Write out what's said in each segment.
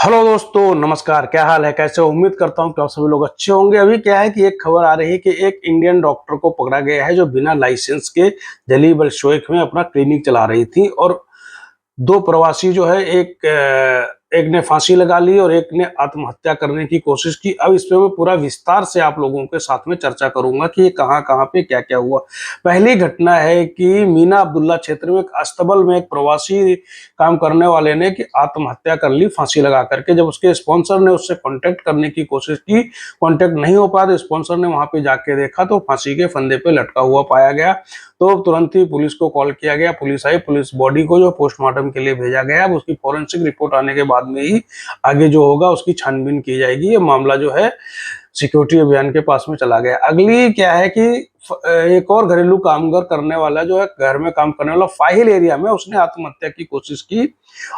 Hello दोस्तों, नमस्कार। क्या हाल है, कैसे हो? उम्मीद करता हूँ कि आप सभी लोग अच्छे होंगे। अभी क्या है कि एक खबर आ रही है कि एक इंडियन डॉक्टर को पकड़ा गया है जो बिना लाइसेंस के दिल्ली बलशोइक में अपना क्लिनिक चला रही थी। और दो प्रवासी जो है, एक ने फांसी लगा ली और एक ने आत्महत्या करने की कोशिश की। अब इस पे मैं पूरा विस्तार से आप लोगों के साथ में चर्चा करूंगा कि ये कहाँ-कहाँ पे क्या-क्या हुआ। पहली घटना है कि मीना अब्दुल्ला क्षेत्र में एक अस्तबल में एक प्रवासी काम करने वाले ने कि आत्महत्या कर ली फांसी लगा करके। जब उसके स्पॉन्सर ने उससे कॉन्टैक्ट करने की कोशिश की, कॉन्टैक्ट नहीं हो पाया, तो स्पॉन्सर ने वहां पे जाके देखा तो फांसी के फंदे पे लटका हुआ पाया गया। तो तुरंत ही पुलिस को कॉल किया गया, पुलिस आई, पुलिस बॉडी को जो पोस्टमार्टम के लिए भेजा गया। अब उसकी फॉरेंसिक रिपोर्ट आने के बाद में ही आगे जो होगा उसकी छानबीन की जाएगी। ये मामला जो है सिक्योरिटी अभियान के पास में चला गया। अगली क्या है कि एक और घरेलू कामगार करने वाला जो है, घर में काम करने वाला, फाहिल एरिया में उसने आत्महत्या की कोशिश की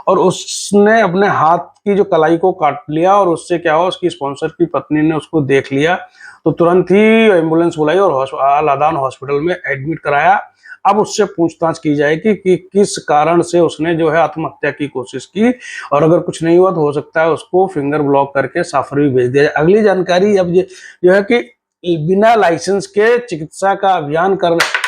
और उसने अपने हाथ की जो कलाई को काट लिया। और उससे क्या हुआ, उसकी स्पॉन्सर की पत्नी ने उसको देख लिया तो तुरंत ही एम्बुलेंस बुलाई और अलादान हॉस्पिटल में एडमिट कराया। अब उससे पूछताछ की जाएगी कि किस कारण से उसने जो है आत्महत्या की कोशिश की। और अगर कुछ नहीं हुआ तो हो सकता है उसको फिंगर ब्लॉक करके साफर भी भेज दिया जाए। अगली जानकारी अब ये जो है कि बिना लाइसेंस के चिकित्सा का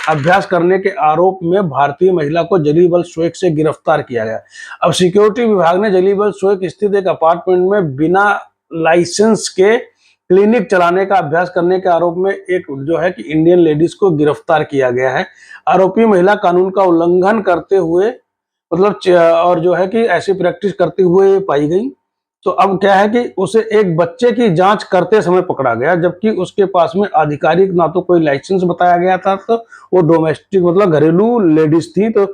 अभ्यास करने के आरोप में भारतीय महिला को जली बलशोइक से गिरफ्तार किया गया। अब सिक्योरिटी विभाग ने जली बलशोइक स्थित एक अपार्टमेंट में बिना लाइसेंस के क्लिनिक चलाने का अभ्यास करने के आरोप में एक जो है कि इंडियन लेडीज को गिरफ्तार किया गया है। आरोपी महिला कानून का उल्लंघन करते हुए और जो है कि ऐसी प्रैक्टिस करते हुए पाई गई। तो अब क्या है कि उसे एक बच्चे की जांच करते समय पकड़ा गया, जबकि उसके पास में आधिकारिक ना तो कोई लाइसेंस बताया गया था, तो वो डोमेस्टिक मतलब घरेलू लेडीज थी। तो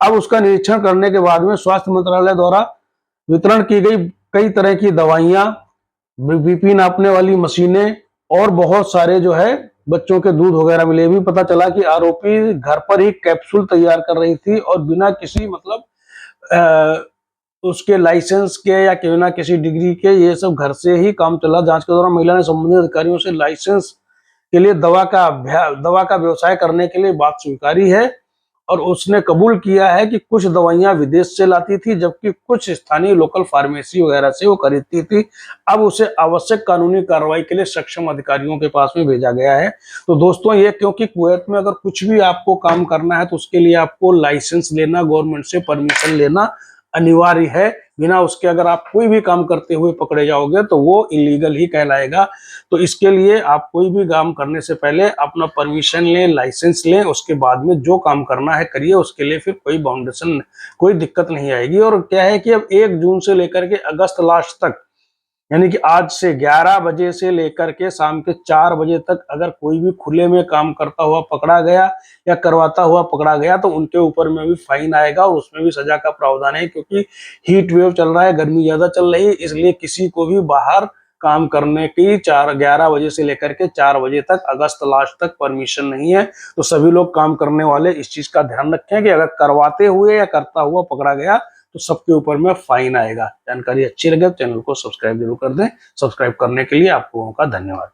अब उसका निरीक्षण करने के बाद में स्वास्थ्य मंत्रालय द्वारा वितरण की गई कई तरह की दवाइयां, बीपी नापने वाली मशीनें और बहुत सारे जो है बच्चों के दूध वगैरह मिले। भी पता चला कि आरोपी घर पर ही कैप्सूल तैयार कर रही थी और बिना किसी मतलब उसके लाइसेंस के या बिना किसी डिग्री के ये सब घर से ही काम चला। जांच के दौरान महिला ने संबंधित अधिकारियों से लाइसेंस के लिए दवा का व्यवसाय करने के लिए बात स्वीकारी है और उसने कबूल किया है कि कुछ दवाइयां विदेश से लाती थी, जबकि कुछ स्थानीय लोकल फार्मेसी वगैरह से वो खरीदती थी। अब उसे आवश्यक कानूनी कार्रवाई के लिए सक्षम अधिकारियों के पास में भेजा गया है। तो दोस्तों, ये क्योंकि कुवैत में अगर कुछ भी आपको काम करना है तो उसके लिए आपको लाइसेंस लेना, गवर्नमेंट से परमिशन लेना अनिवार्य है। बिना उसके अगर आप कोई भी काम करते हुए पकड़े जाओगे तो वो इलीगल ही कहलाएगा। तो इसके लिए आप कोई भी काम करने से पहले अपना परमिशन लें, लाइसेंस लें, उसके बाद में जो काम करना है करिए। उसके लिए फिर कोई बाउंडेशन, कोई दिक्कत नहीं आएगी। और क्या है कि अब 1 जून से लेकर के अगस्त लास्ट तक, यानी कि आज से 11 बजे से लेकर के शाम के 4 बजे तक अगर कोई भी खुले में काम करता हुआ पकड़ा गया या करवाता हुआ पकड़ा गया तो उनके ऊपर में भी फाइन आएगा और उसमें भी सजा का प्रावधान है। क्योंकि हीट वेव चल रहा है, गर्मी ज्यादा चल रही है, इसलिए किसी को भी बाहर काम करने की 11 बजे से लेकर के 4 बजे तक अगस्त लास्ट तक परमिशन नहीं है। तो सभी लोग काम करने वाले इस चीज का ध्यान रखें कि अगर करवाते हुए या करता हुआ पकड़ा गया तो सबके ऊपर में फाइन आएगा। जानकारी अच्छी लगे तो चैनल को सब्सक्राइब जरूर कर दें। सब्सक्राइब करने के लिए आप लोगों का धन्यवाद।